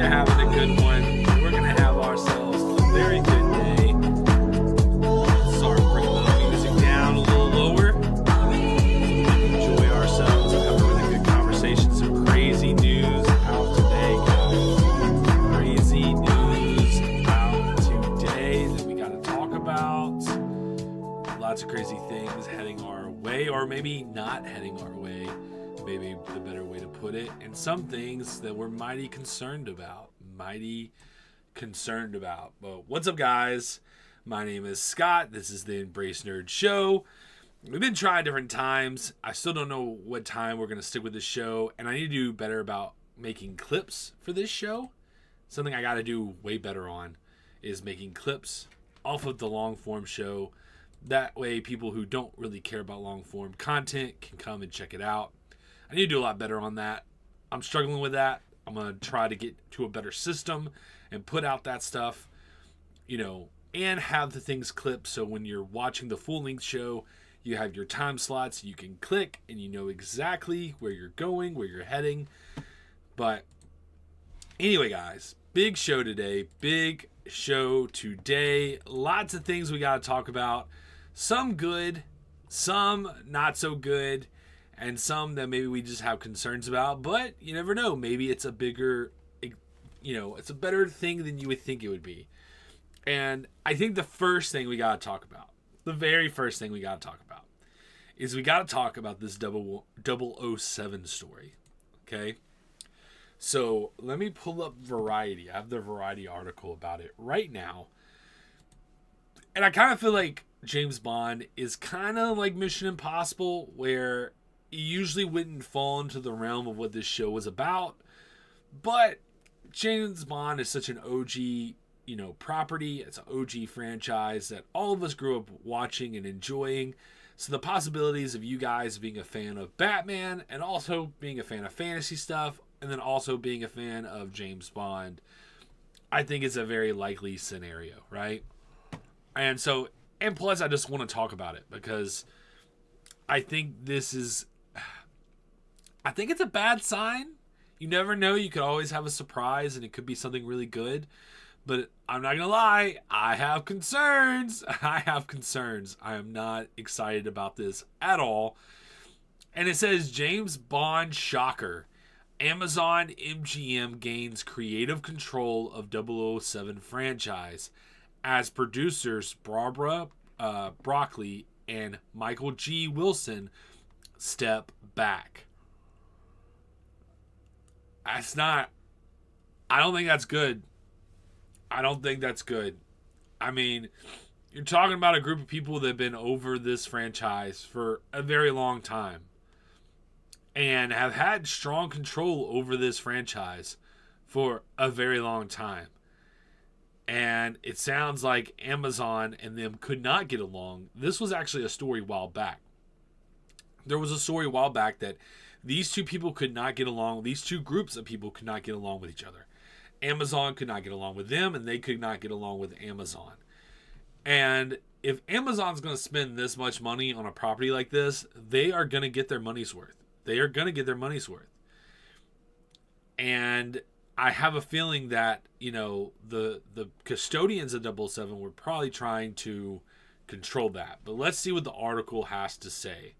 having a good one. We're going to have ourselves a very good day. Start bringing the music down a little lower. Enjoy ourselves and have a really good conversation. Some crazy news out today, guys. Crazy news out today that we got to talk about. Lots of crazy things heading our way, or maybe not heading our way. Maybe the better way to put it, and some things that we're mighty concerned about. But what's up, guys? My name is Scott. This is the Embrace Nerd Show. We've been trying different times. I still don't know what time we're going to stick with this show, and I need to do better about making clips for this show. Something I got to do way better on is making clips off of the long form show. That way people who don't really care about long form content can come and check it out. I need to do a lot better on that. I'm struggling with that. I'm going to try to get to a better system and put out that stuff, and have the things clipped so when you're watching the full-length show, you have your time slots, you can click, and you know exactly where you're going, where you're heading. But anyway, guys, big show today. Lots of things we got to talk about. Some good, some not so good. And some that maybe we just have concerns about, but you never know. Maybe it's a bigger, it's a better thing than you would think it would be. And I think the first thing we got to talk about, the very first thing we got to talk about, is we got to talk about this 007 story. Okay? So let me pull up Variety. I have the Variety article about it right now. And I kind of feel like James Bond is kind of like Mission Impossible, where it usually wouldn't fall into the realm of what this show was about, but James Bond is such an OG, property. It's an OG franchise that all of us grew up watching and enjoying. So the possibilities of you guys being a fan of Batman and also being a fan of fantasy stuff and then also being a fan of James Bond, I think is a very likely scenario, right? And plus I just want to talk about it because I think it's a bad sign. You never know. You could always have a surprise and it could be something really good. But I'm not going to lie. I have concerns. I am not excited about this at all. And it says James Bond shocker. Amazon MGM gains creative control of 007 franchise as producers Barbara Broccoli and Michael G. Wilson step back. I don't think that's good. I mean, you're talking about a group of people that have been over this franchise for a very long time and have had strong control over this franchise for a very long time. And it sounds like Amazon and them could not get along. This was actually a story a while back. There was a story a while back that these two people could not get along. These two groups of people could not get along with each other. Amazon could not get along with them, and they could not get along with Amazon. And if Amazon's going to spend this much money on a property like this, they are going to get their money's worth. And I have a feeling that, the custodians of 007 were probably trying to control that. But let's see what the article has to say.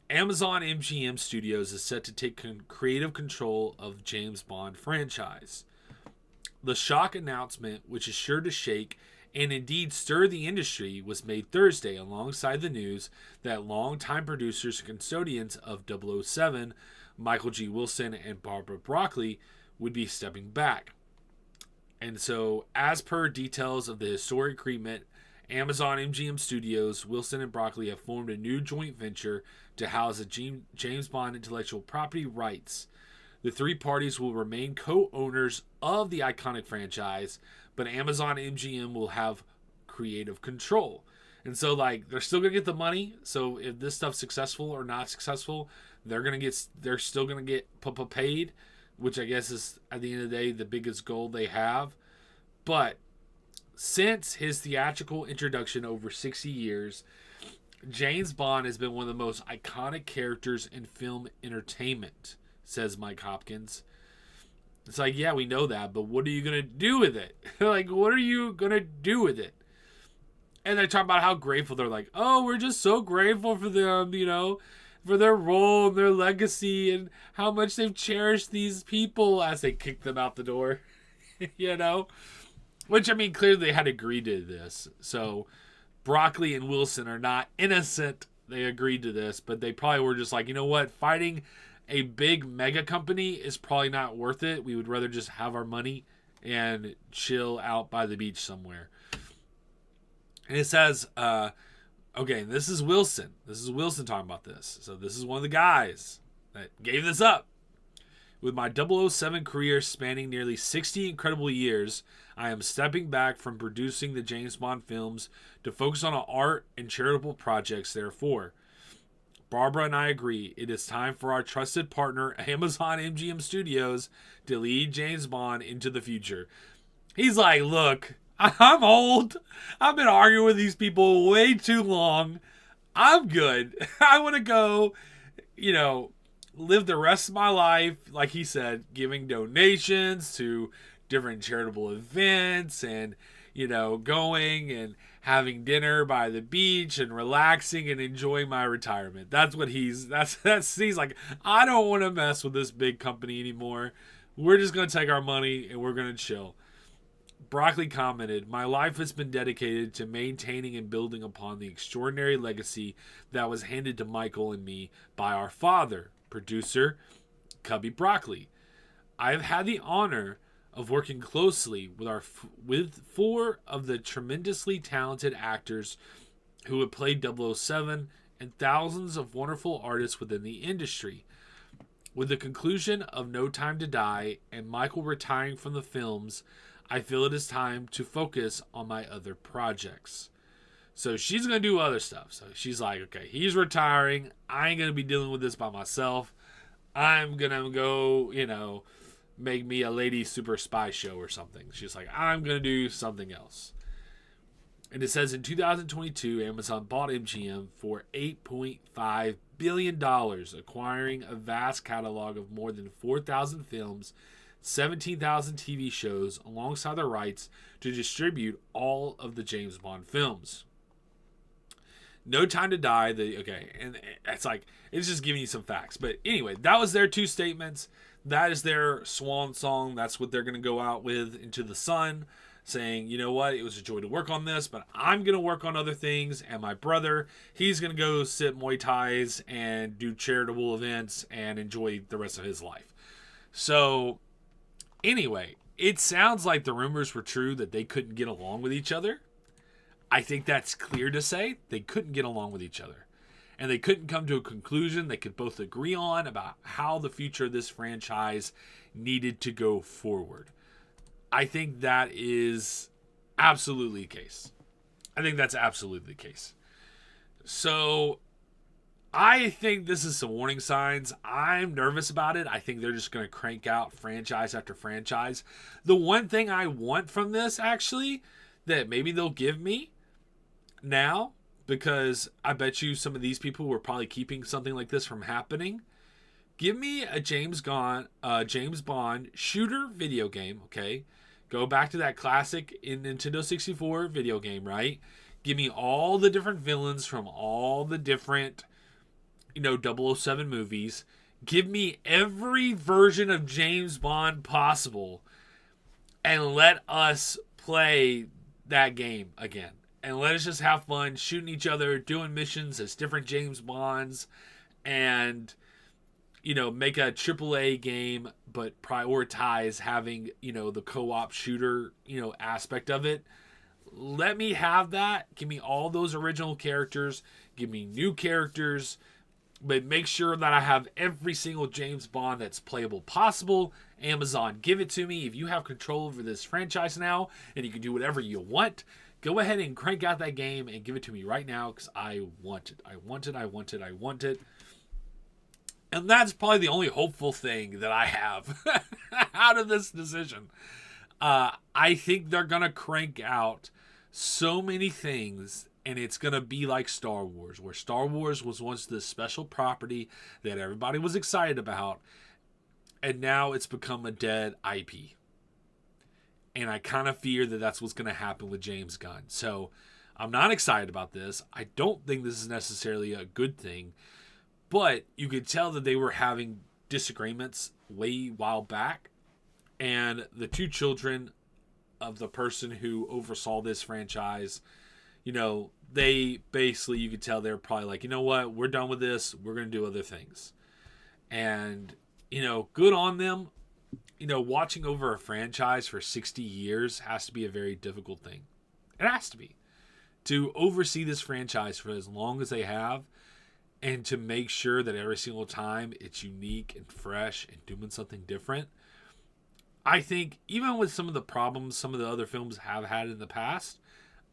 Amazon MGM Studios is set to take creative control of James Bond franchise. The shock announcement, which is sure to shake and indeed stir the industry, was made Thursday alongside the news that longtime producers and custodians of 007, Michael G. Wilson and Barbara Broccoli, would be stepping back. And so, as per details of the historic agreement, Amazon MGM Studios, Wilson and Broccoli have formed a new joint venture to house the James Bond intellectual property rights. The three parties will remain co-owners of the iconic franchise, but Amazon MGM will have creative control. And so, they're still going to get the money. So if this stuff's successful or not successful, they're still going to get paid, which I guess is, at the end of the day, the biggest goal they have. But since his theatrical introduction over 60 years, James Bond has been one of the most iconic characters in film entertainment, says Mike Hopkins. It's like, yeah, we know that, but what are you going to do with it? Like, what are you going to do with it? And they talk about how grateful they're like, oh, we're just so grateful for them, for their role and their legacy and how much they've cherished these people as they kick them out the door, Which, I mean, clearly they had agreed to this. So Broccoli and Wilson are not innocent. They agreed to this, but they probably were just like, you know what? Fighting a big mega company is probably not worth it. We would rather just have our money and chill out by the beach somewhere. And it says, okay, this is Wilson. This is Wilson talking about this. So this is one of the guys that gave this up. With my 007 career spanning nearly 60 incredible years, I am stepping back from producing the James Bond films to focus on art and charitable projects, therefore. Barbara and I agree it is time for our trusted partner, Amazon MGM Studios, to lead James Bond into the future. He's like, look, I'm old. I've been arguing with these people way too long. I'm good. I want to go, live the rest of my life, like he said, giving donations to different charitable events and, going and having dinner by the beach and relaxing and enjoying my retirement. That's what he's like, I don't want to mess with this big company anymore. We're just going to take our money and we're going to chill. Broccoli commented, my life has been dedicated to maintaining and building upon the extraordinary legacy that was handed to Michael and me by our father, producer Cubby Broccoli. I have had the honor of working closely with four of the tremendously talented actors who have played 007 and thousands of wonderful artists within the industry. With the conclusion of No Time to Die and Michael retiring from the films, I feel it is time to focus on my other projects. So she's going to do other stuff. So she's like, okay, he's retiring. I ain't going to be dealing with this by myself. I'm going to go, make me a lady super spy show or something. She's like, I'm going to do something else. And it says in 2022, Amazon bought MGM for $8.5 billion, acquiring a vast catalog of more than 4,000 films, 17,000 TV shows, alongside the rights to distribute all of the James Bond films. No Time to Die, and it's just giving you some facts. But anyway, that was their two statements. That is their swan song. That's what they're going to go out with into the sun, saying, you know what, it was a joy to work on this, but I'm going to work on other things. And my brother, he's going to go sit Muay Thais and do charitable events and enjoy the rest of his life. So anyway, it sounds like the rumors were true that they couldn't get along with each other. I think that's clear to say. They couldn't get along with each other. And they couldn't come to a conclusion they could both agree on about how the future of this franchise needed to go forward. I think that is absolutely the case. I think that's absolutely the case. So I think this is some warning signs. I'm nervous about it. I think they're just going to crank out franchise after franchise. The one thing I want from this, actually, that maybe they'll give me now, because I bet you some of these people were probably keeping something like this from happening. Give me a James Bond shooter video game, okay? Go back to that classic in Nintendo 64 video game, right? Give me all the different villains from all the different, 007 movies. Give me every version of James Bond possible and let us play that game again. And let us just have fun shooting each other, doing missions as different James Bonds, and, make a AAA game, but prioritize having, the co-op shooter, aspect of it. Let me have that. Give me all those original characters. Give me new characters. But make sure that I have every single James Bond that's playable possible. Amazon, give it to me. If you have control over this franchise now, and you can do whatever you want, go ahead and crank out that game and give it to me right now, because I want it. I want it. I want it. I want it. And that's probably the only hopeful thing that I have out of this decision. I think they're going to crank out so many things, and it's going to be like Star Wars, where Star Wars was once this special property that everybody was excited about. and now it's become a dead IP. And I kind of fear that that's what's going to happen with James Gunn. So I'm not excited about this. I don't think this is necessarily a good thing. But you could tell that they were having disagreements way while back. And the two children of the person who oversaw this franchise, you know, they basically, you could tell they're probably like, you know what, we're done with this. We're going to do other things. And, you know, good on them. You know, watching over a franchise for 60 years has to be a very difficult thing. It has to be. To oversee this franchise for as long as they have, and to make sure that every single time it's unique and fresh and doing something different. I think even with some of the problems some of the other films have had in the past,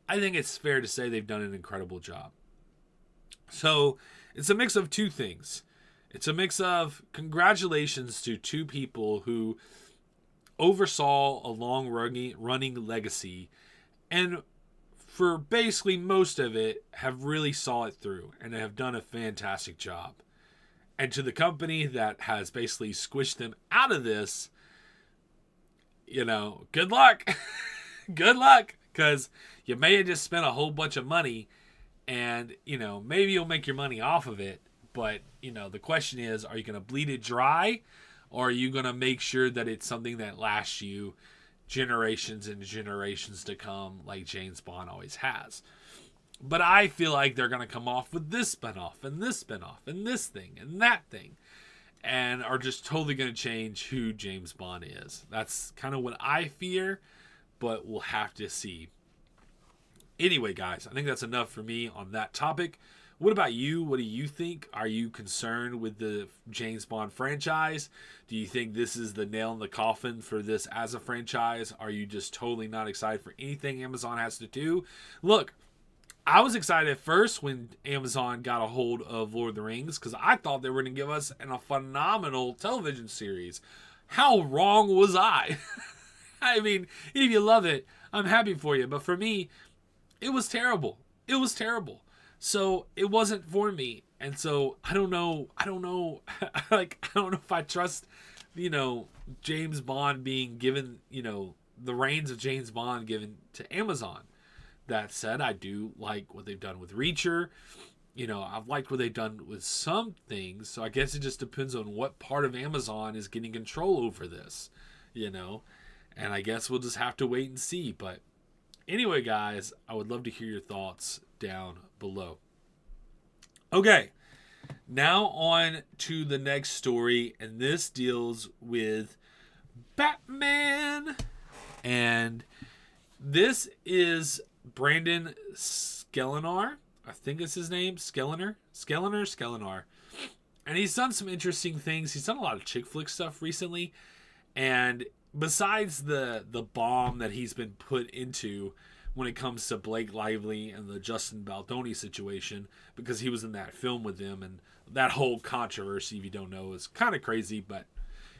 I think it's fair to say they've done an incredible job. So it's a mix of two things. It's a mix of congratulations to two people who oversaw a long running legacy, and for basically most of it have really saw it through and have done a fantastic job. And to the company that has basically squished them out of this, you know, good luck. Good luck, because you may have just spent a whole bunch of money, and, you know, maybe you'll make your money off of it. But, you know, the question is, are you going to bleed it dry, or are you going to make sure that it's something that lasts you generations and generations to come, like James Bond always has? But I feel like they're going to come off with this spinoff and this spinoff and this thing and that thing, and are just totally going to change who James Bond is. That's kind of what I fear, but we'll have to see. Anyway, guys, I think that's enough for me on that topic. What about you? What do you think? Are you concerned with the James Bond franchise? Do you think this is the nail in the coffin for this as a franchise? Are you just totally not excited for anything Amazon has to do? Look, I was excited at first when Amazon got a hold of Lord of the Rings, because I thought they were going to give us a phenomenal television series. How wrong was I? I mean, if you love it, I'm happy for you. But for me, it was terrible. It was terrible. So it wasn't for me. And so I don't know. Like, I don't know if I trust, you know, James Bond being given, you know, the reins of James Bond given to Amazon. That said, I do like what they've done with Reacher. You know, I've liked what they've done with some things. So I guess it just depends on what part of Amazon is getting control over this, you know. And I guess we'll just have to wait and see. But anyway, guys, I would love to hear your thoughts down below. Okay, now on to the next story. And this deals with Batman. And this is Brandon Sklenar. I think it's his name. Sklenar. And he's done some interesting things. He's done a lot of chick flick stuff recently. And besides the bomb that he's been put into when it comes to Blake Lively and the Justin Baldoni situation, because he was in that film with them, and that whole controversy, if you don't know, is kind of crazy. But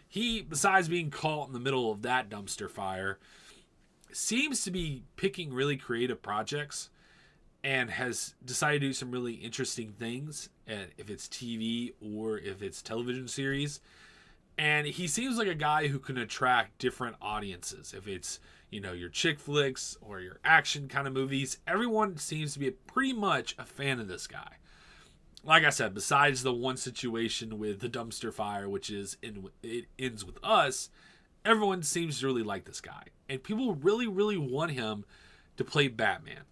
he, besides being caught in the middle of that dumpster fire, seems to be picking really creative projects and has decided to do some really interesting things, if it's TV or if it's television series. And he seems like a guy who can attract different audiences. If it's, you know, your chick flicks or your action kind of movies, everyone seems to be pretty much a fan of this guy. Like I said, besides the one situation with the dumpster fire, which is it ends with us, everyone seems to really like this guy. And people really, really want him to play Batman.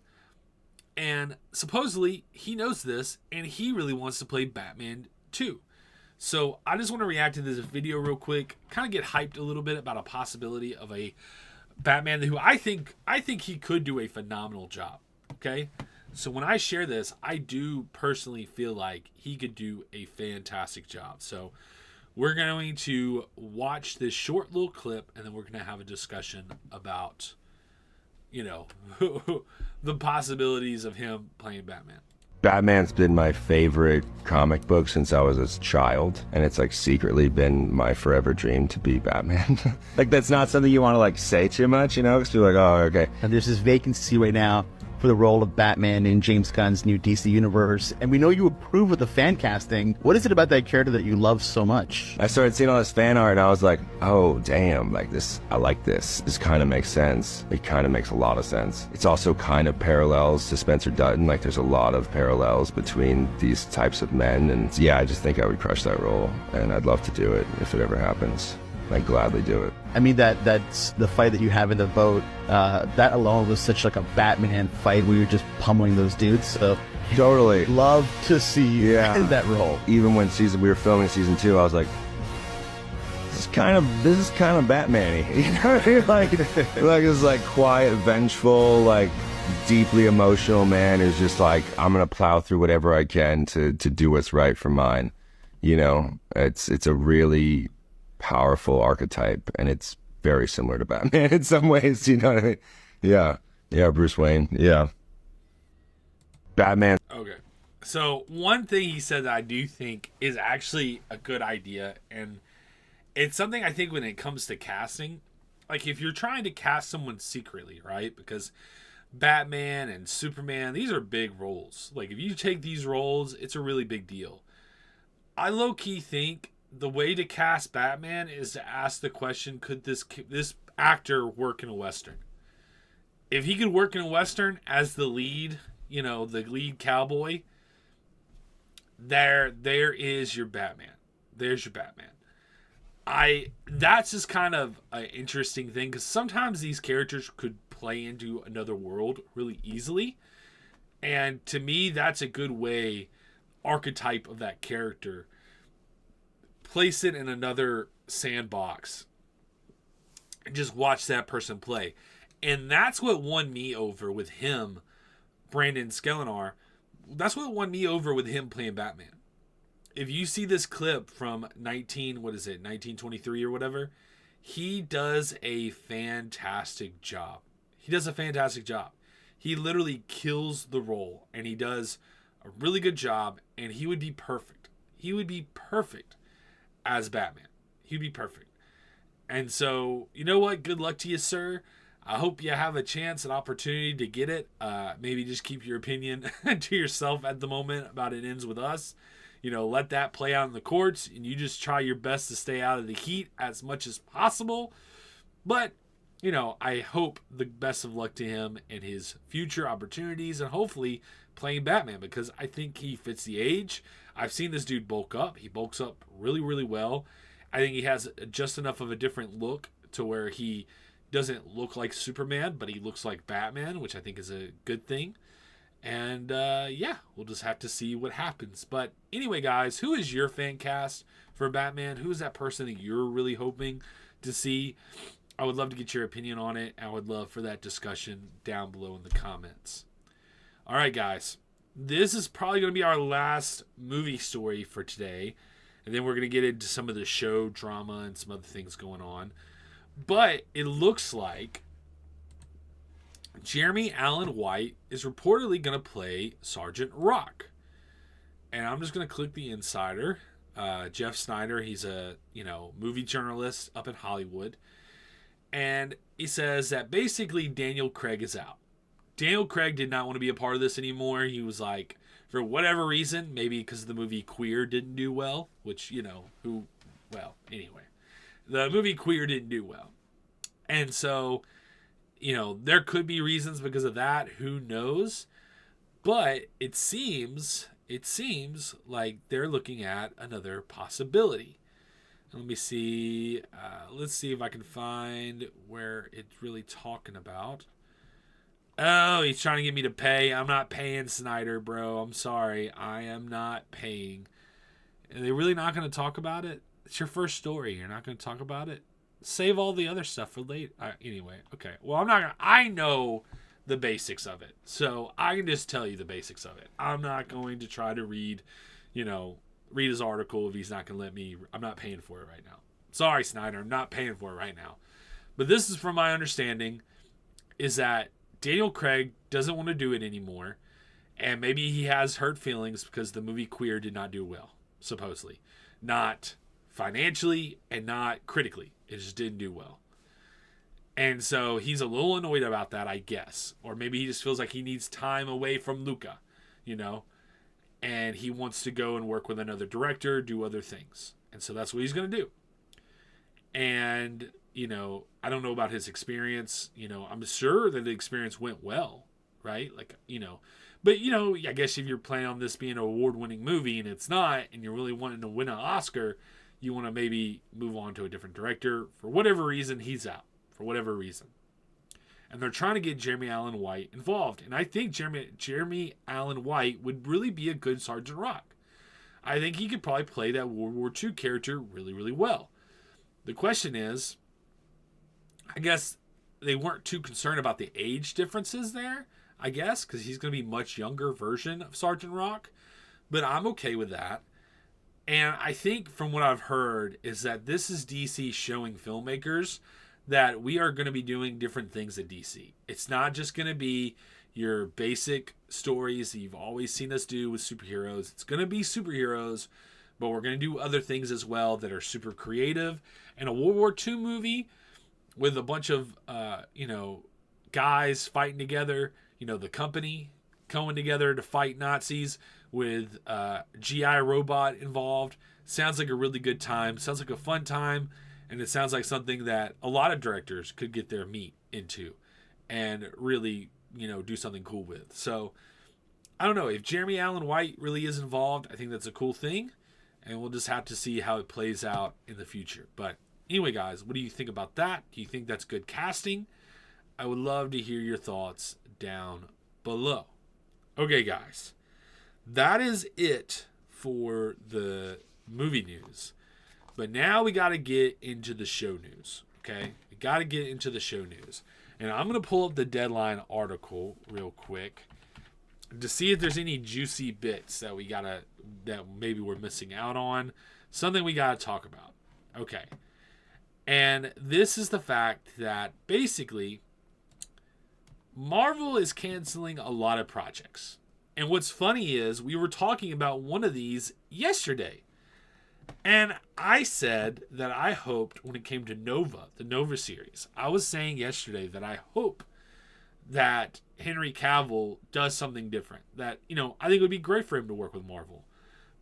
And supposedly, he knows this, and he really wants to play Batman too. So I just want to react to this video real quick, kind of get hyped a little bit about a possibility of a Batman who I think he could do a phenomenal job. Okay? So when I share this, I do personally feel like he could do a fantastic job. So we're going to watch this short little clip, and then we're going to have a discussion about, you know, the possibilities of him playing Batman. Batman's been my favorite comic book since I was a child, and it's like secretly been my forever dream to be Batman. Like, that's not something you want to like say too much, you know, because you're like, oh, okay. And there's this vacancy right now for the role of Batman in James Gunn's new DC universe, and we know you approve of the fan casting. What is it about that character that you love so much? I started seeing all this fan art and I was like, oh damn, like this, I like this. This kind of makes sense. It kind of makes a lot of sense. It's also kind of parallels to Spencer Dutton. Like there's a lot of parallels between these types of men, and yeah, I just think I would crush that role, and I'd love to do it if it ever happens. I'd gladly do it. I mean, that's the fight that you have in the boat. That alone was such like a Batman fight where you're just pummeling those dudes. So Totally. love to see you in that role. Even when we were filming season 2, I was like, this is kind of Batman-y. You know what I mean? Like this like quiet, vengeful, like deeply emotional man who's just like, I'm gonna plow through whatever I can to do what's right for mine. You know, it's a really powerful archetype, and it's very similar to Batman in some ways. You know what I mean? Yeah, Bruce Wayne. Yeah, Batman. Okay. So one thing he said that I do think is actually a good idea, and it's something I think when it comes to casting, like if you're trying to cast someone secretly, right? Because Batman and Superman, these are big roles. Like if you take these roles, it's a really big deal. I low-key think the way to cast Batman is to ask the question, could this actor work in a Western? If he could work in a Western as the lead, you know, the lead cowboy, there is your Batman. There's your Batman. That's just kind of an interesting thing, because sometimes these characters could play into another world really easily. And to me, that's a good way, archetype of that character, place it in another sandbox and just watch that person play. And that's what won me over with him, Brandon Skelenar. That's what won me over with him playing Batman. If you see this clip from 1923 or whatever, he does a fantastic job. He literally kills the role, and he does a really good job, and he would be perfect. He would be perfect as Batman. He'd be perfect. And so, you know what? Good luck to you, sir. I hope you have a chance, an opportunity to get it. Maybe just keep your opinion to yourself at the moment about It Ends With Us. You know, let that play out in the courts, and you just try your best to stay out of the heat as much as possible. But, you know, I hope the best of luck to him and his future opportunities, and hopefully playing Batman, because I think he fits the age. I've seen this dude bulk up. He bulks up really, really well. I think he has just enough of a different look to where he doesn't look like Superman, but he looks like Batman, which I think is a good thing. And yeah, we'll just have to see what happens. But anyway, guys, who is your fan cast for Batman? Who is that person that you're really hoping to see? I would love to get your opinion on it. I would love for that discussion down below in the comments. All right, guys. This is probably going to be our last movie story for today. And then we're going to get into some of the show drama and some other things going on. But it looks like Jeremy Allen White is reportedly going to play Sergeant Rock. And I'm just going to click the insider. Jeff Snyder, he's a movie journalist up in Hollywood. And he says that basically Daniel Craig is out. Daniel Craig did not want to be a part of this anymore. He was like, for whatever reason, maybe because the movie Queer didn't do well, which, anyway. The movie Queer didn't do well. And so, there could be reasons because of that. Who knows? But it seems like they're looking at another possibility. Let me see. Let's see if I can find where it's really talking about. Oh, he's trying to get me to pay. I'm not paying, Snyder, bro. I'm sorry. I am not paying. Are they really not going to talk about it? It's your first story. You're not going to talk about it? Save all the other stuff for later. Anyway, okay. Well, I'm not going to. I know the basics of it. So I can just tell you the basics of it. I'm not going to try to read his article if he's not going to let me. I'm not paying for it right now. Sorry, Snyder. I'm not paying for it right now. But this is from my understanding is that Daniel Craig doesn't want to do it anymore. And maybe he has hurt feelings because the movie Queer did not do well, supposedly. Not financially and not critically. It just didn't do well. And so he's a little annoyed about that, I guess. Or maybe he just feels like he needs time away from Luca, you know? And he wants to go and work with another director, do other things. And so that's what he's going to do. And, you know, I don't know about his experience. You know, I'm sure that the experience went well, right? Like, you know, but, you know, I guess if you're planning on this being an award-winning movie and it's not, and you're really wanting to win an Oscar, you want to maybe move on to a different director. For whatever reason, he's out. For whatever reason. And they're trying to get Jeremy Allen White involved. And I think Jeremy Allen White would really be a good Sergeant Rock. I think he could probably play that World War II character really, really well. The question is, I guess they weren't too concerned about the age differences there, I guess, because he's going to be a much younger version of Sergeant Rock. But I'm okay with that. And I think from what I've heard is that this is DC showing filmmakers that we are going to be doing different things at DC. It's not just going to be your basic stories that you've always seen us do with superheroes. It's going to be superheroes, but we're going to do other things as well that are super creative. And a World War II movie with a bunch of, guys fighting together, the company coming together to fight Nazis with GI robot involved. Sounds like a really good time. Sounds like a fun time. And it sounds like something that a lot of directors could get their meat into and really, do something cool with. So, I don't know. If Jeremy Allen White really is involved, I think that's a cool thing. And we'll just have to see how it plays out in the future. But anyway, guys, what do you think about that? Do you think that's good casting? I would love to hear your thoughts down below. Okay, guys. That is it for the movie news. But now we got to get into the show news, okay? We got to get into the show news. And I'm going to pull up the Deadline article real quick to see if there's any juicy bits that that maybe we're missing out on. Something we got to talk about. Okay. And this is the fact that basically Marvel is canceling a lot of projects. And what's funny is we were talking about one of these yesterday. And I said that I hoped when it came to Nova, the Nova series, I was saying yesterday that I hope that Henry Cavill does something different. That, I think it would be great for him to work with Marvel.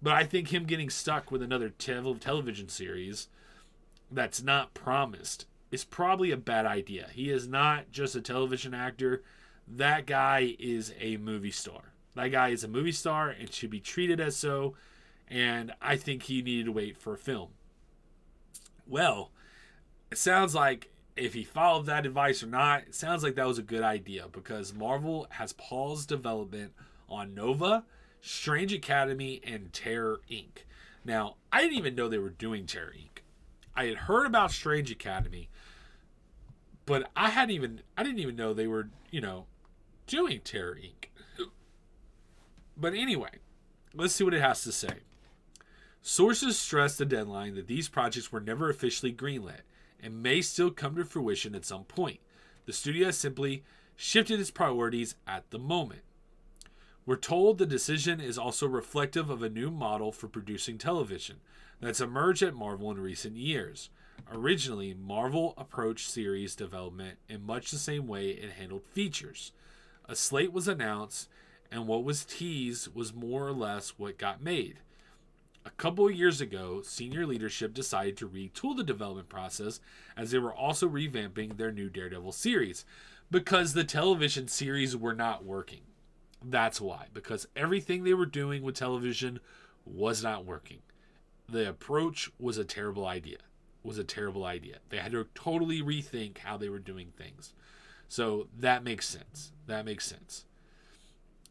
But I think him getting stuck with another television series that's not promised is probably a bad idea. He is not just a television actor. That guy is a movie star. That guy is a movie star and should be treated as so. And I think he needed to wait for a film. Well, it sounds like if he followed that advice or not, it sounds like that was a good idea because Marvel has paused development on Nova, Strange Academy, and Terror Inc. Now, I didn't even know they were doing Terror Inc. I had heard about Strange Academy, but I didn't even know they were, doing Terror Inc. But anyway, let's see what it has to say. Sources stress the Deadline that these projects were never officially greenlit and may still come to fruition at some point. The studio has simply shifted its priorities at the moment. We're told the decision is also reflective of a new model for producing television that's emerged at Marvel in recent years. Originally, Marvel approached series development in much the same way it handled features. A slate was announced, and what was teased was more or less what got made. A couple of years ago, senior leadership decided to retool the development process as they were also revamping their new Daredevil series because the television series were not working. That's why, because everything they were doing with television was not working. The approach was a terrible idea. They had to totally rethink how they were doing things. So that makes sense.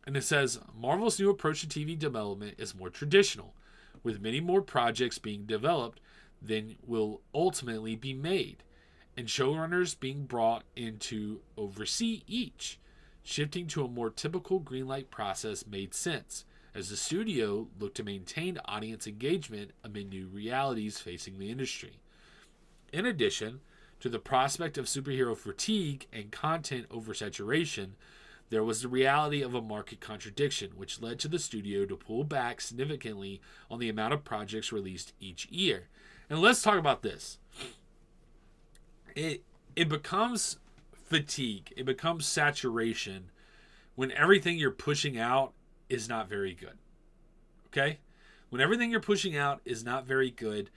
And it says, Marvel's new approach to TV development is more traditional, with many more projects being developed than will ultimately be made, and showrunners being brought in to oversee each. Shifting to a more typical greenlight process made sense, as the studio looked to maintain audience engagement amid new realities facing the industry. In addition to the prospect of superhero fatigue and content oversaturation, there was the reality of a market contradiction, which led to the studio to pull back significantly on the amount of projects released each year. And let's talk about this. it becomes fatigue. It becomes saturation when everything you're pushing out is not very good. Okay? When everything you're pushing out is not very good,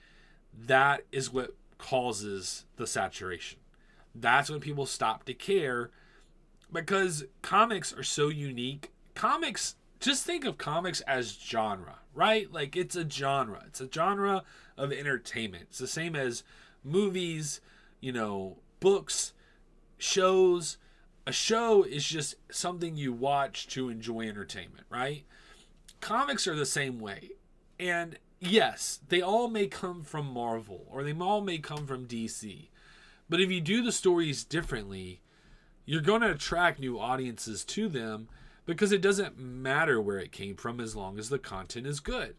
that is what causes the saturation. That's when people stop to care, because comics are so unique. Comics, just think of comics as genre, right? Like, it's a genre. It's a genre of entertainment. It's the same as movies, books, shows. A show is just something you watch to enjoy entertainment, right? Comics are the same way. And yes, they all may come from Marvel, or they all may come from DC. But if you do the stories differently, you're going to attract new audiences to them, because it doesn't matter where it came from as long as the content is good.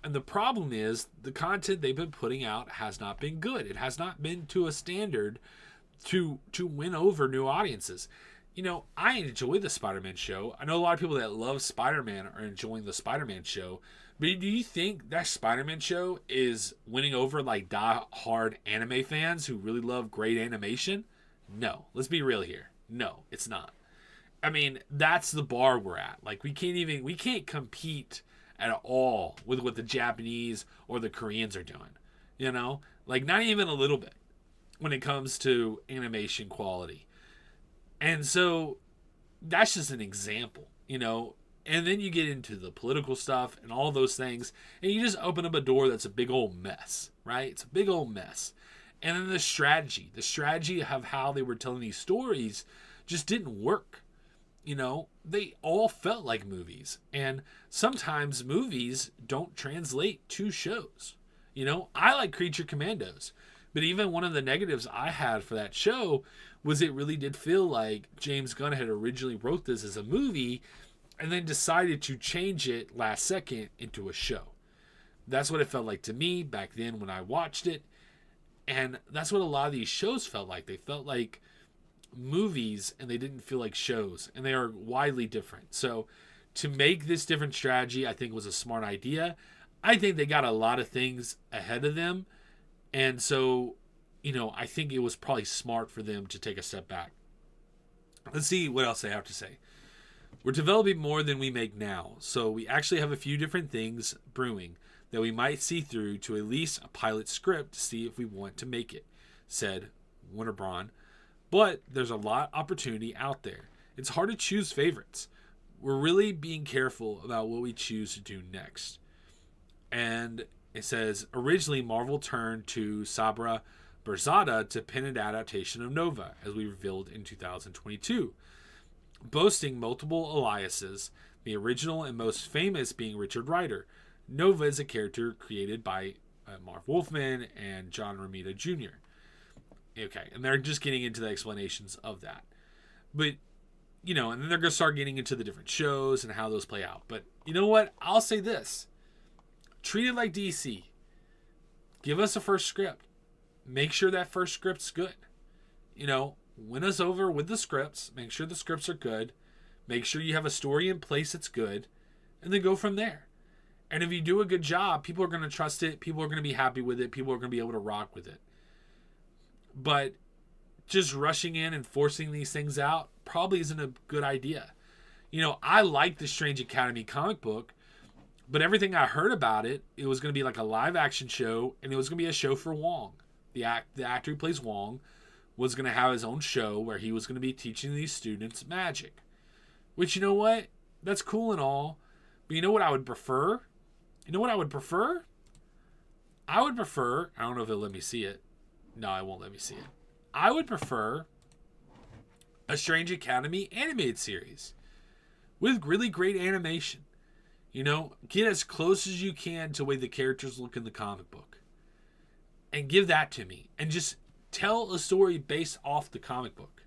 And the problem is, the content they've been putting out has not been good. It has not been to a standard to win over new audiences. I enjoy the Spider-Man show. I know a lot of people that love Spider-Man are enjoying the Spider-Man show. But do you think that Spider-Man show is winning over like die-hard anime fans who really love great animation? No. Let's be real here. No, it's not. I mean, that's the bar we're at. Like, we can't compete at all with what the Japanese or the Koreans are doing. Like, not even a little bit when it comes to animation quality. And so that's just an example, and then you get into the political stuff and all those things, and you just open up a door that's a big old mess, right? It's a big old mess. And then the strategy of how they were telling these stories just didn't work. They all felt like movies, and sometimes movies don't translate to shows. I like Creature Commandos, but even one of the negatives I had for that show was it really did feel like James Gunn had originally wrote this as a movie and then decided to change it last second into a show. That's what it felt like to me back then when I watched it. And that's what a lot of these shows felt like. They felt like movies, and they didn't feel like shows. And they are widely different. So to make this different strategy, I think was a smart idea. I think they got a lot of things ahead of them. And so, I think it was probably smart for them to take a step back. Let's see what else they have to say. We're developing more than we make now, so we actually have a few different things brewing that we might see through to at least a pilot script to see if we want to make it, said Winterbraun. But there's a lot of opportunity out there. It's hard to choose favorites. We're really being careful about what we choose to do next. And it says, originally Marvel turned to Sabra Burzada to pen an adaptation of Nova, as we revealed in 2022. Boasting multiple aliases, the original and most famous being Richard Rider. Nova is a character created by Marv Wolfman and John Romita Jr. Okay, and they're just getting into the explanations of that. But, and then they're going to start getting into the different shows and how those play out. But you know what? I'll say this. Treat it like DC. Give us a first script. Make sure that first script's good. Win us over with the scripts. Make sure the scripts are good. Make sure you have a story in place that's good. And then go from there. And if you do a good job, people are going to trust it. People are going to be happy with it. People are going to be able to rock with it. But just rushing in and forcing these things out probably isn't a good idea. I like the Strange Academy comic book, but everything I heard about it, it was going to be like a live action show, and it was going to be a show for Wong. The actor who plays Wong was going to have his own show where he was going to be teaching these students magic. Which, you know what? That's cool and all. But you know what I would prefer? I would prefer, I don't know if it'll let me see it. No, it won't let me see it. I would prefer a Strange Academy animated series with really great animation. Get as close as you can to the way the characters look in the comic book. And give that to me. And just tell a story based off the comic book.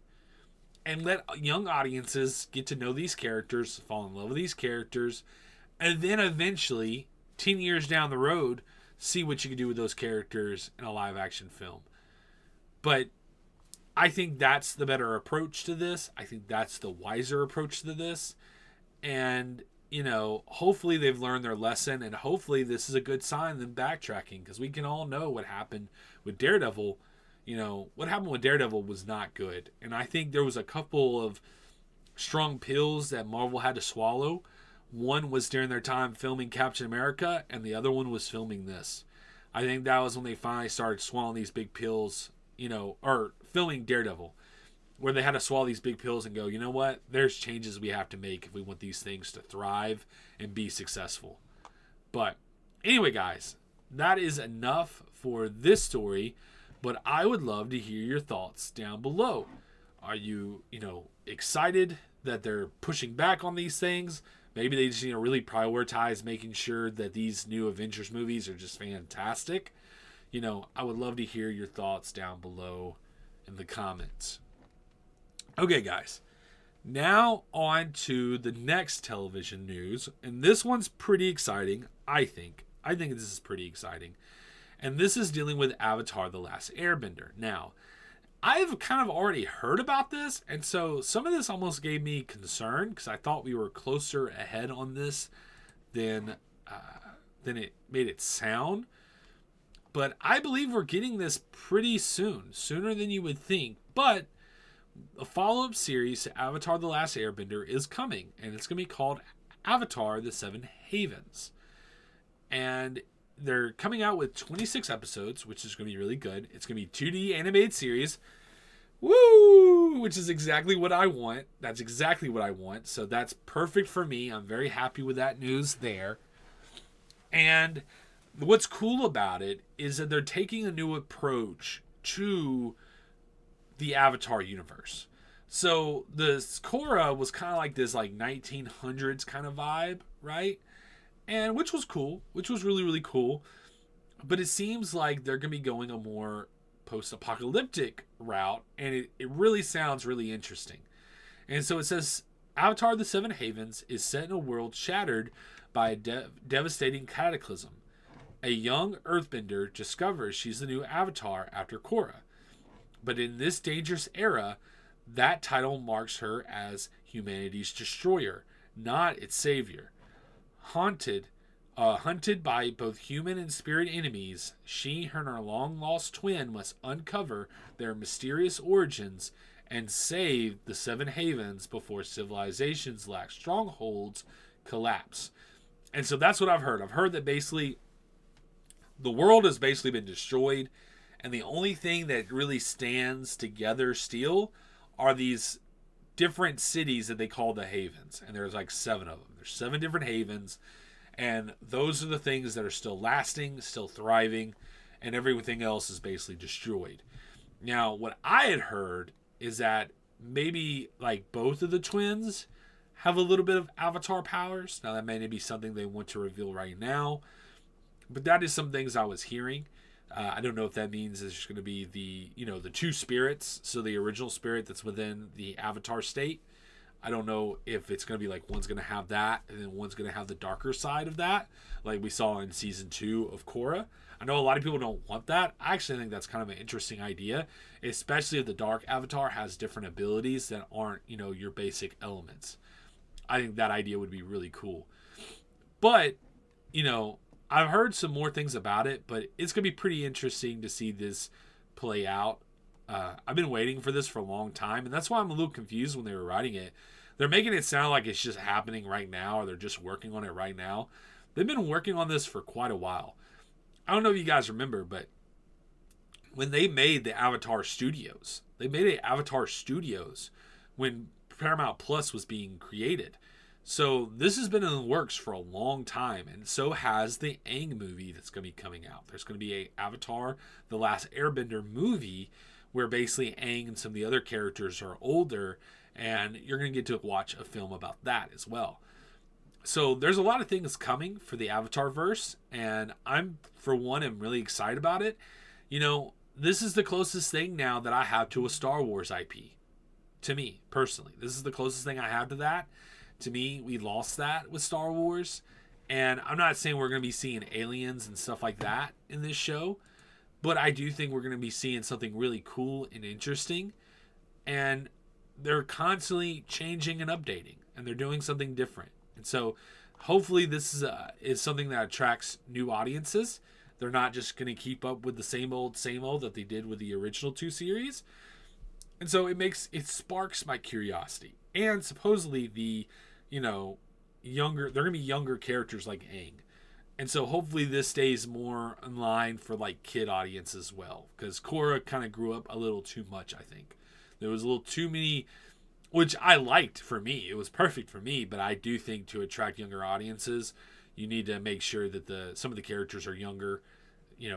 And let young audiences get to know these characters, fall in love with these characters, and then eventually, 10 years down the road, see what you can do with those characters in a live action film. But I think that's the better approach to this. I think that's the wiser approach to this. And, hopefully they've learned their lesson, and hopefully this is a good sign of them backtracking, because we can all know what happened with Daredevil, What happened with Daredevil was not good. And I think there was a couple of strong pills that Marvel had to swallow. One was during their time filming Captain America, and the other one was filming this. I think that was when they finally started swallowing these big pills, or filming Daredevil, where they had to swallow these big pills and go, you know what? There's changes we have to make if we want these things to thrive and be successful. But anyway, guys, that is enough for this story, but I would love to hear your thoughts down below. Are you, excited that they're pushing back on these things? Maybe they just, really prioritize making sure that these new Avengers movies are just fantastic. I would love to hear your thoughts down below in the comments. Okay, guys. Now on to the next television news. And this one's pretty exciting, I think. I think this is pretty exciting. And this is dealing with Avatar: The Last Airbender. Now, I've kind of already heard about this, and so some of this almost gave me concern because I thought we were closer ahead on this than it made it sound. But I believe we're getting this pretty soon, sooner than you would think. But a follow-up series to Avatar: The Last Airbender is coming, and it's going to be called Avatar: The Seven Havens. And they're coming out with 26 episodes, which is going to be really good. It's going to be 2D animated series. Woo! Which is exactly what I want. That's exactly what I want. So that's perfect for me. I'm very happy with that news there. And what's cool about it is that they're taking a new approach to the Avatar universe. So the Korra was kind of like this 1900s kind of vibe, right? And which was cool, which was really, really cool. But it seems like they're going to be going a more post-apocalyptic route, and it really sounds really interesting. And so it says, Avatar: The Seven Havens is set in a world shattered by a devastating cataclysm. A young earthbender discovers she's the new Avatar after Korra. But in this dangerous era, that title marks her as humanity's destroyer, not its savior. Hunted by both human and spirit enemies, she and her long-lost twin must uncover their mysterious origins and save the Seven Havens before civilization's last strongholds collapse. And so that's what I've heard. I've heard that basically the world has basically been destroyed, and the only thing that really stands together still are these different cities that they call the Havens. And there's 7 of them. There's 7 different havens, and those are the things that are still lasting, still thriving, and everything else is basically destroyed. Now, what I had heard is that maybe both of the twins have a little bit of Avatar powers. Now, that may not be something they want to reveal right now, but that is some things I was hearing. I don't know if that means it's going to be the 2 spirits, so the original spirit that's within the Avatar state. I don't know if it's going to be one's going to have that, and then one's going to have the darker side of that, like we saw in season 2 of Korra. I know a lot of people don't want that. I actually think that's kind of an interesting idea, especially if the dark Avatar has different abilities that aren't, your basic elements. I think that idea would be really cool. But, I've heard some more things about it, but it's going to be pretty interesting to see this play out. I've been waiting for this for a long time, and that's why I'm a little confused when they were writing it. They're making it sound like it's just happening right now, or they're just working on it right now. They've been working on this for quite a while. I don't know if you guys remember, but when they made the Avatar Studios, when Paramount Plus was being created. So this has been in the works for a long time, and so has the Aang movie that's going to be coming out. There's going to be a Avatar: The Last Airbender movie where basically Aang and some of the other characters are older, and you're going to get to watch a film about that as well. So there's a lot of things coming for the Avatar verse, and I'm, for one, am really excited about it. This is the closest thing now that I have to a Star Wars IP. To me, personally. This is the closest thing I have to that. To me, we lost that with Star Wars. And I'm not saying we're going to be seeing aliens and stuff like that in this show, but I do think we're going to be seeing something really cool and interesting. And they're constantly changing and updating, and they're doing something different. And so hopefully this is something that attracts new audiences They're not just going to keep up with the same old that they did with the original 2 series. And so it sparks my curiosity. And supposedly the, they're going to be younger characters like Aang. And so hopefully this stays more in line for like kid audience as well. Because Korra kind of grew up a little too much, I think. There was a little too many, which I liked for me. It was perfect for me. But I do think to attract younger audiences, you need to make sure that some of the characters are younger,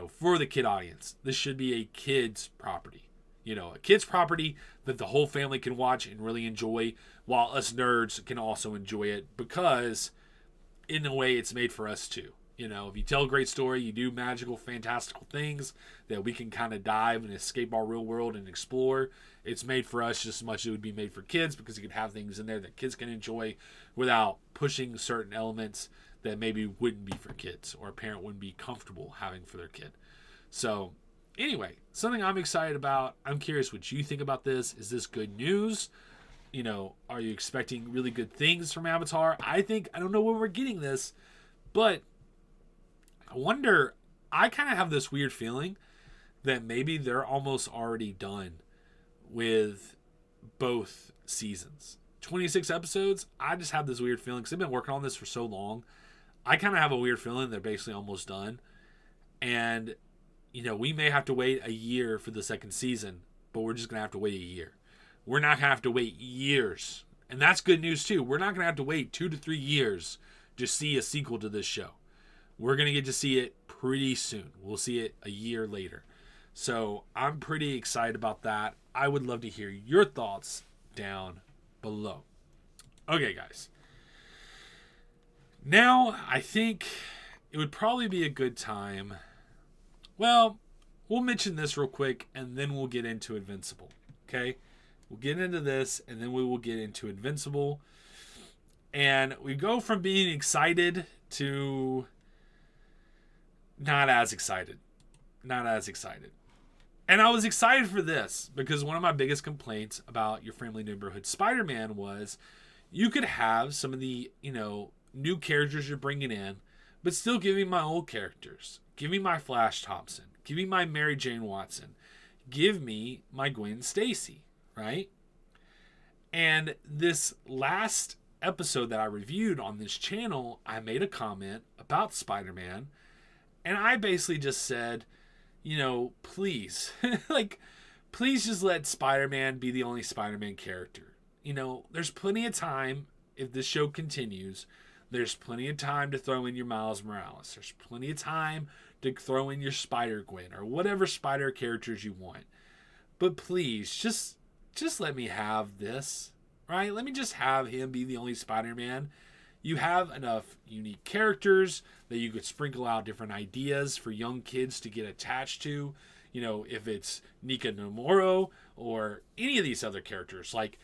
for the kid audience. This should be a kid's property. A kid's property that the whole family can watch and really enjoy, while us nerds can also enjoy it, because in a way it's made for us too. If you tell a great story, you do magical, fantastical things that we can kind of dive and escape our real world and explore. It's made for us just as much as it would be made for kids, because you can have things in there that kids can enjoy without pushing certain elements that maybe wouldn't be for kids, or a parent wouldn't be comfortable having for their kid. So anyway, something I'm excited about. I'm curious what you think about this. Is this good news? Are you expecting really good things from Avatar? I don't know when we're getting this, but I wonder, I kind of have this weird feeling that maybe they're almost already done with both seasons. 26 episodes, I just have this weird feeling, because they've been working on this for so long. I kind of have a weird feeling they're basically almost done. And we may have to wait a year for the second season, but we're just going to have to wait a year. We're not going to have to wait years. And that's good news too. We're not going to have to wait 2 to 3 years to see a sequel to this show. We're going to get to see it pretty soon. We'll see it a year later. So I'm pretty excited about that. I would love to hear your thoughts down below. Okay, guys. Now, I think it would probably be a good time. Well, we'll mention this real quick, and then we'll get into Invincible. Okay? We'll get into this, and then we will get into Invincible. And we go from being excited to not as excited. Not as excited. And I was excited for this, because one of my biggest complaints about Your Friendly Neighborhood Spider-Man was you could have some of the, new characters you're bringing in, but still give me my old characters. Give me my Flash Thompson. Give me my Mary Jane Watson. Give me my Gwen Stacy, right? And this last episode that I reviewed on this channel, I made a comment about Spider-Man, and I basically just said, please, please just let Spider-Man be the only Spider-Man character. There's plenty of time if this show continues. There's plenty of time to throw in your Miles Morales. There's plenty of time to throw in your Spider-Gwen or whatever spider characters you want. But please, just let me have this, right? Let me just have him be the only Spider-Man. You have enough unique characters that you could sprinkle out different ideas for young kids to get attached to. If it's Nika Nomura or any of these other characters, like,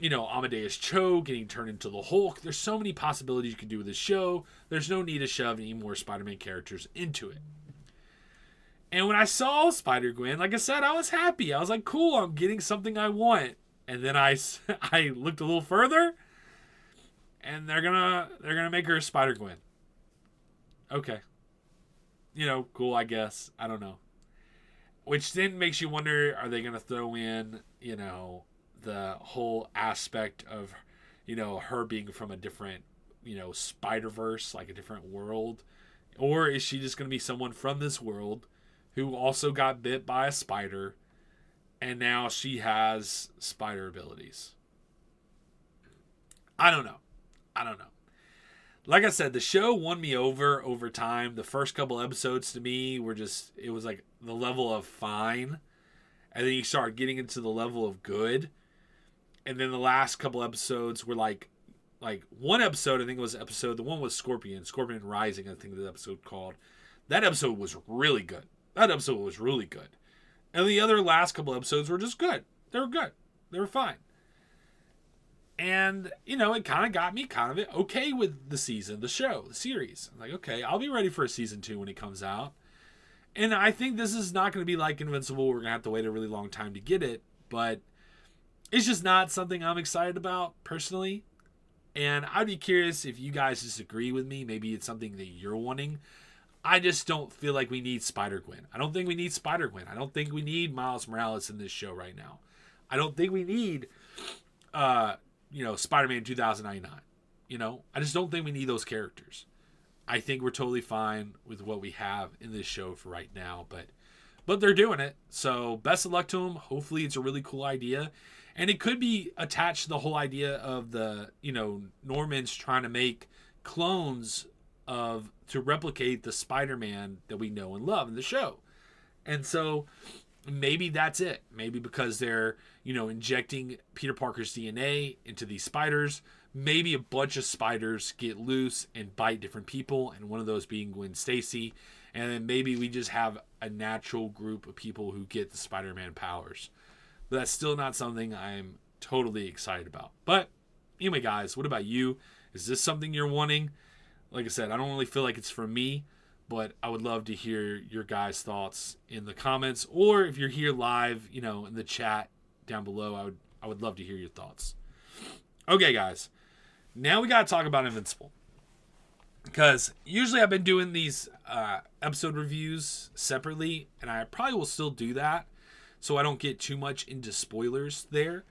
Amadeus Cho getting turned into the Hulk. There's so many possibilities you can do with this show. There's no need to shove any more Spider-Man characters into it. And when I saw Spider-Gwen, like I said, I was happy. I was like, cool, I'm getting something I want. And then I looked a little further, and they're gonna make her a Spider-Gwen. Okay. Cool, I guess. I don't know. Which then makes you wonder, are they gonna throw in, the whole aspect of, her being from a different, Spider-Verse, like a different world? Or is she just going to be someone from this world who also got bit by a spider, and now she has spider abilities? I don't know. Like I said, the show won me over time. The first couple episodes to me were just, it was like the level of fine. And then you start getting into the level of good. And then the last couple episodes were like one episode, I think it was the one with Scorpion Rising, I think the episode called. That episode was really good. And the other last couple episodes were just good. They were good. They were fine. And, it kind of got me okay with the season, the show, the series. I'm like, okay, I'll be ready for a season 2 when it comes out. And I think this is not going to be like Invincible. We're going to have to wait a really long time to get it. But it's just not something I'm excited about personally. And I'd be curious if you guys disagree with me. Maybe it's something that you're wanting. I just don't feel like we need Spider-Gwen. I don't think we need Spider-Gwen. I don't think we need Miles Morales in this show right now. I don't think we need, Spider-Man 2099. I just don't think we need those characters. I think we're totally fine with what we have in this show for right now, but they're doing it. So best of luck to them. Hopefully it's a really cool idea. And it could be attached to the whole idea of the, Normans trying to make clones to replicate the Spider-Man that we know and love in the show. And so maybe that's it. Maybe because they're, injecting Peter Parker's DNA into these spiders, maybe a bunch of spiders get loose and bite different people, and one of those being Gwen Stacy. And then maybe we just have a natural group of people who get the Spider-Man powers. But that's still not something I'm totally excited about. But anyway, guys, what about you? Is this something you're wanting? Like I said, I don't really feel like it's for me, but I would love to hear your guys' thoughts in the comments, or if you're here live, in the chat down below, I would love to hear your thoughts. Okay, guys, now we got to talk about Invincible, because usually I've been doing these episode reviews separately, and I probably will still do that, so I don't get too much into spoilers there.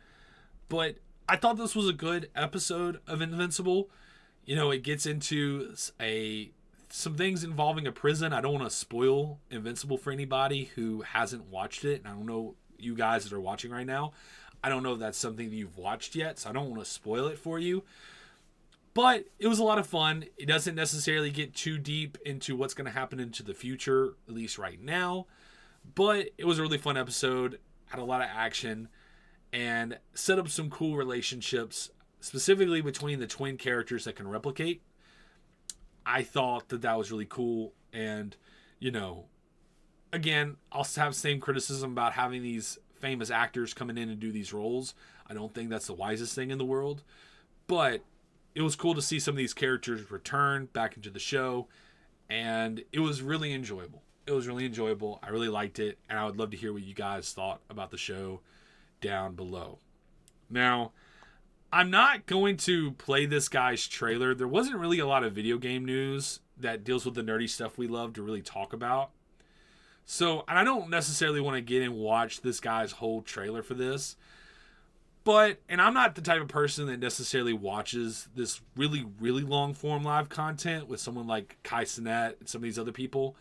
But I thought this was a good episode of Invincible. It gets into some things involving a prison. I don't want to spoil Invincible for anybody who hasn't watched it. And I don't know, you guys that are watching right now, I don't know if that's something that you've watched yet, so I don't want to spoil it for you. But it was a lot of fun. It doesn't necessarily get too deep into what's going to happen into the future, at least right now. But it was a really fun episode, had a lot of action, and set up some cool relationships, specifically between the twin characters that can replicate. I thought that was really cool. And, again, I'll have same criticism about having these famous actors coming in and do these roles. I don't think that's the wisest thing in the world. But it was cool to see some of these characters return back into the show. And it was really enjoyable. I really liked it. And I would love to hear what you guys thought about the show down below. Now, I'm not going to play this guy's trailer. There wasn't really a lot of video game news that deals with the nerdy stuff we love to really talk about. So, and I don't necessarily want to get and watch this guy's whole trailer for this. And I'm not the type of person that necessarily watches this really, really long form live content with someone like Kai Cenat and some of these other people.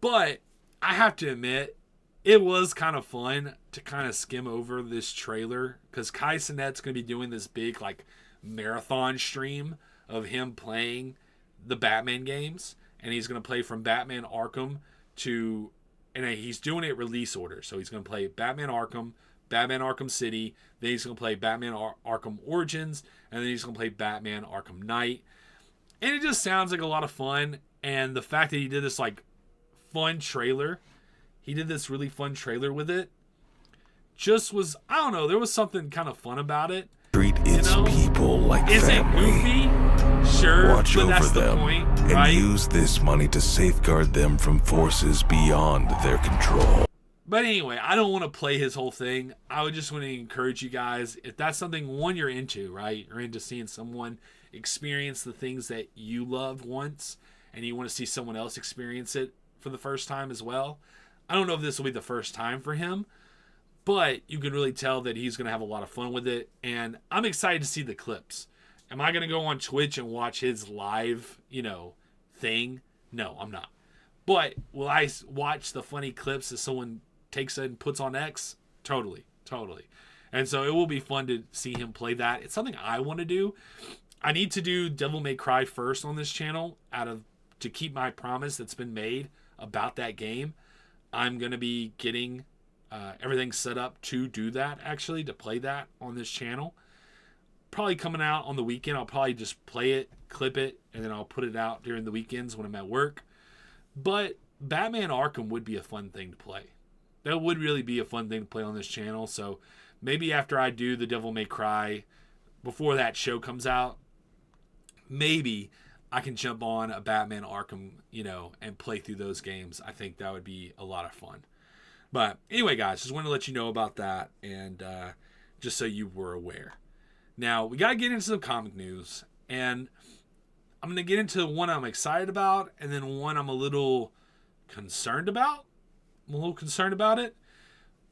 But I have to admit, it was kind of fun to kind of skim over this trailer, because Kai Cenat's going to be doing this big marathon stream of him playing the Batman games, and he's going to play from Batman Arkham and he's doing it release order. So he's going to play Batman Arkham, Batman Arkham City, then he's going to play Batman Arkham Origins, and then he's going to play Batman Arkham Knight. And it just sounds like a lot of fun, and the fact that he did this fun trailer, he did this really fun trailer with it, just was, I don't know, there was something kind of fun about it. Treat its people like Is family. Is it goofy? Sure, Watch but over that's the them point, and right? use this money to safeguard them from forces beyond their control. But anyway, I don't want to play his whole thing. I would just want to encourage you guys, if that's something, one, you're into, right? You're into seeing someone experience the things that you loved once, and you want to see someone else experience it for the first time as well. I don't know if this will be the first time for him, but you can really tell that he's going to have a lot of fun with it. And I'm excited to see the clips. Am I going to go on Twitch and watch his live, thing? No, I'm not. But will I watch the funny clips that someone takes it and puts on X? Totally. And so it will be fun to see him play that. It's something I want to do. I need to do Devil May Cry first on this channel to keep my promise that's been made about that game. I'm going to be getting everything set up to do that, actually, to play that on this channel. Probably coming out on the weekend. I'll probably just play it, clip it, and then I'll put it out during the weekends when I'm at work. But Batman Arkham would be a fun thing to play. That would really be a fun thing to play on this channel. So maybe after I do the Devil May Cry, before that show comes out, maybe I can jump on a Batman Arkham, and play through those games. I think that would be a lot of fun. But anyway, guys, just wanted to let you know about that, and just so you were aware. Now, we got to get into some comic news, and I'm going to get into one I'm excited about and then one I'm a little concerned about. I'm a little concerned about it.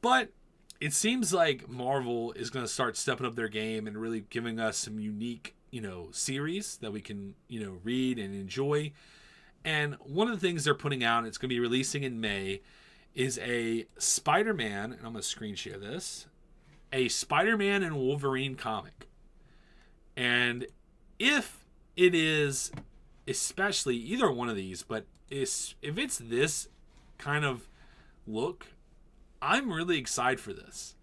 But it seems like Marvel is going to start stepping up their game and really giving us some unique, series that we can, read and enjoy. And one of the things they're putting out, it's going to be releasing in May, is a Spider-Man, and I'm going to screen share this, a Spider-Man and Wolverine comic. And if it is especially either one of these, but if it's this kind of look, I'm really excited for this.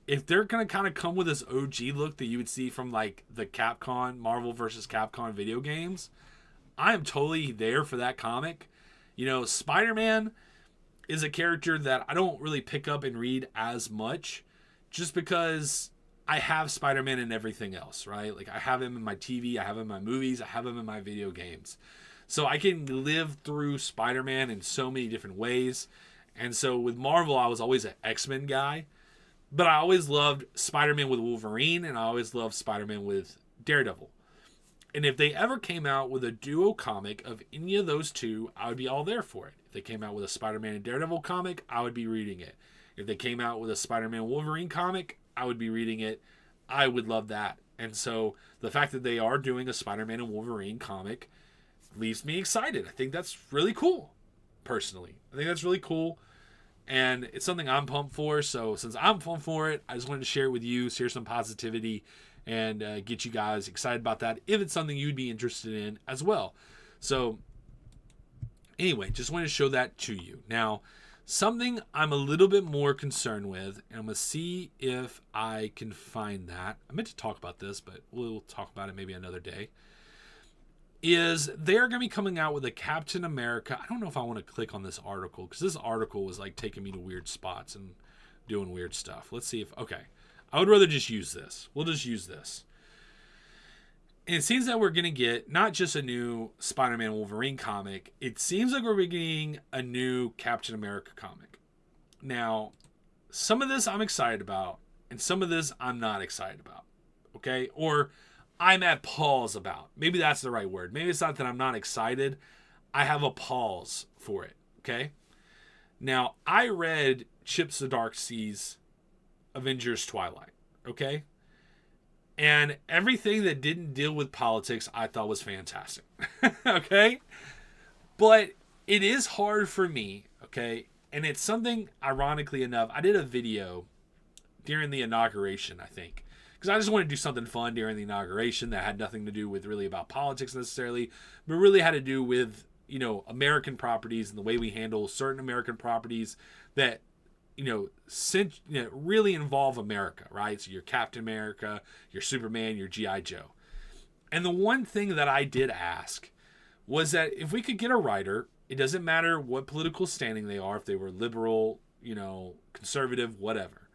If they're going to kind of come with this OG look that you would see from like the Capcom, Marvel vs. Capcom video games, I am totally there for that comic. Spider-Man is a character that I don't really pick up and read as much just because I have Spider-Man in everything else, right? Like I have him in my TV, I have him in my movies, I have him in my video games. So I can live through Spider-Man in so many different ways. And so with Marvel, I was always an X-Men guy. But I always loved Spider-Man with Wolverine, and I always loved Spider-Man with Daredevil. And if they ever came out with a duo comic of any of those two, I would be all there for it. If they came out with a Spider-Man and Daredevil comic, I would be reading it. If they came out with a Spider-Man Wolverine comic, I would be reading it. I would love that. And so the fact that they are doing a Spider-Man and Wolverine comic leaves me excited. I think that's really cool, personally. I think that's really cool. And it's something I'm pumped for. So since I'm pumped for it, I just wanted to share it with you, share some positivity, and get you guys excited about that if it's something you'd be interested in as well. So anyway, just wanted to show that to you. Now, something I'm a little bit more concerned with, and I'm going to see if I can find that. I meant to talk about this, but we'll talk about it maybe another day. Is they're going to be coming out with a Captain America. I don't know if I want to click on this article because this article was like taking me to weird spots and doing weird stuff. Let's see if, okay. I would rather just use this. We'll just use this. And it seems that we're going to get not just a new Spider-Man Wolverine comic. It seems like we're getting a new Captain America comic. Now, some of this I'm excited about and some of this I'm not excited about. Okay? Or I'm at pause about. Maybe that's the right word. Maybe it's not that I'm not excited. I have a pause for it. Okay? Now, I read Chip Zdarsky's Avengers Twilight. Okay? And everything that didn't deal with politics I thought was fantastic. Okay? But it is hard for me. Okay? And it's something, ironically enough, I did a video during the inauguration, I think. Because I just wanted to do something fun during the inauguration that had nothing to do with really about politics necessarily, but really had to do with, American properties and the way we handle certain American properties that, really involve America, right? So your Captain America, your Superman, your G.I. Joe. And the one thing that I did ask was that if we could get a writer, it doesn't matter what political standing they are, if they were liberal, conservative, whatever.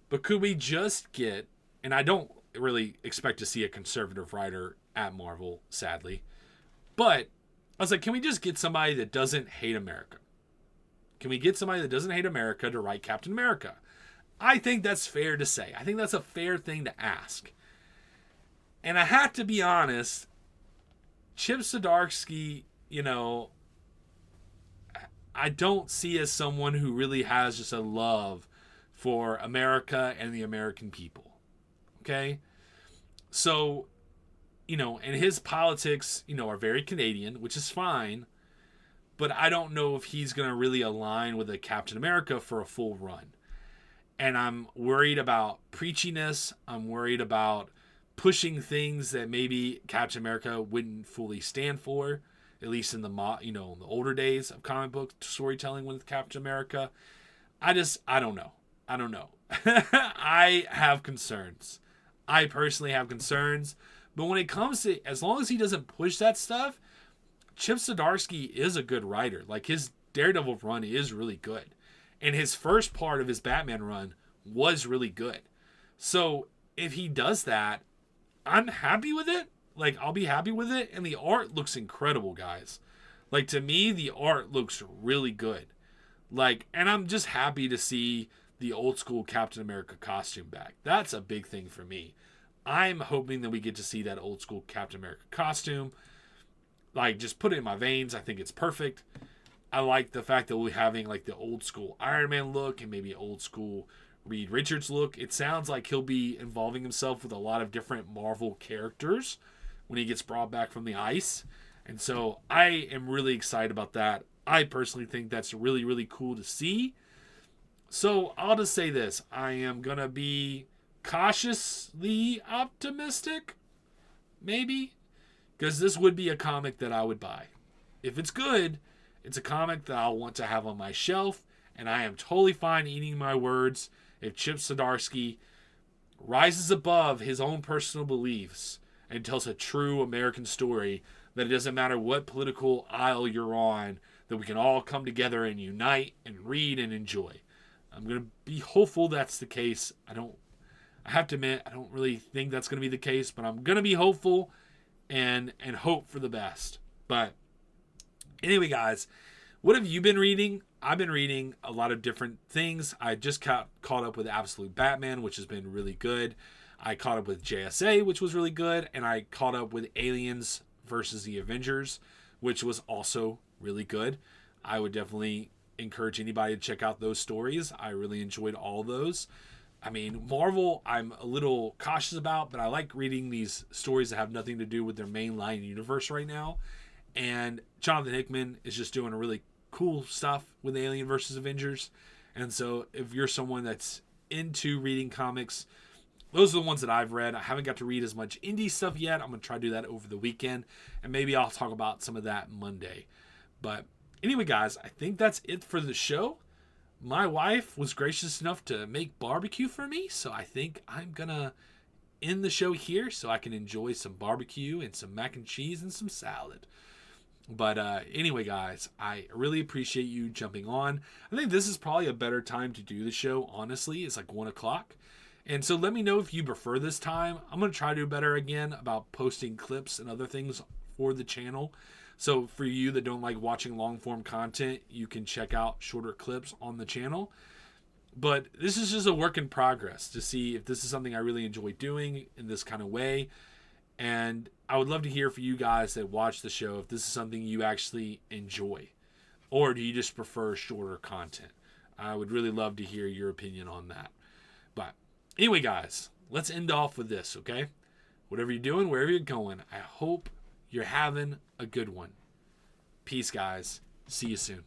But could we just get, and I don't really expect to see a conservative writer at Marvel, sadly. But I was like, can we just get somebody that doesn't hate America? Can we get somebody that doesn't hate America to write Captain America? I think that's fair to say. I think that's a fair thing to ask. And I have to be honest, Chip Zdarsky, I don't see as someone who really has just a love for America and the American people. Okay, so, and his politics, are very Canadian, which is fine, but I don't know if he's going to really align with a Captain America for a full run. And I'm worried about preachiness. I'm worried about pushing things that maybe Captain America wouldn't fully stand for, at least in the, the older days of comic book storytelling with Captain America. I don't know. I have concerns. I personally have concerns, but when it comes to, as long as he doesn't push that stuff, Chip Zdarsky is a good writer. Like his Daredevil run is really good. And his first part of his Batman run was really good. So if he does that, I'm happy with it. Like I'll be happy with it. And the art looks incredible, guys. Like to me, the art looks really good. Like, and I'm just happy to see the old school Captain America costume back. That's a big thing for me. I'm hoping that we get to see that old school Captain America costume. Like, just put it in my veins. I think it's perfect. I like the fact that we're having like the old school Iron Man look and maybe old school Reed Richards look. It sounds like he'll be involving himself with a lot of different Marvel characters when he gets brought back from the ice. And so I am really excited about that. I personally think that's really, really cool to see. So I'll just say this. I am going to be cautiously optimistic, maybe, because this would be a comic that I would buy. If it's good, it's a comic that I'll want to have on my shelf, and I am totally fine eating my words if Chip Zdarsky rises above his own personal beliefs and tells a true American story, that it doesn't matter what political aisle you're on, that we can all come together and unite and read and enjoy. I'm going to be hopeful that's the case. I have to admit, I don't really think that's going to be the case, but I'm going to be hopeful and hope for the best. But anyway, guys, what have you been reading? I've been reading a lot of different things. I just caught up with Absolute Batman, which has been really good. I caught up with JSA, which was really good. And I caught up with Aliens versus the Avengers, which was also really good. I would definitely encourage anybody to check out those stories. I really enjoyed all those. I mean, Marvel, I'm a little cautious about, but I like reading these stories that have nothing to do with their mainline universe right now. And Jonathan Hickman is just doing a really cool stuff with Alien versus Avengers. And so if you're someone that's into reading comics, those are the ones that I've read. I haven't got to read as much indie stuff yet. I'm going to try to do that over the weekend. And maybe I'll talk about some of that Monday. But anyway, guys, I think that's it for the show. My wife was gracious enough to make barbecue for me. So I think I'm going to end the show here so I can enjoy some barbecue and some mac and cheese and some salad. But anyway, guys, I really appreciate you jumping on. I think this is probably a better time to do the show, honestly. It's like 1 o'clock. And so let me know if you prefer this time. I'm going to try to do better again about posting clips and other things for the channel. So for you that don't like watching long form content, you can check out shorter clips on the channel. But this is just a work in progress to see if this is something I really enjoy doing in this kind of way. And I would love to hear from you guys that watch the show if this is something you actually enjoy. Or do you just prefer shorter content? I would really love to hear your opinion on that. But anyway, guys, let's end off with this, okay? Whatever you're doing, wherever you're going, I hope you're having a good one. Peace, guys. See you soon.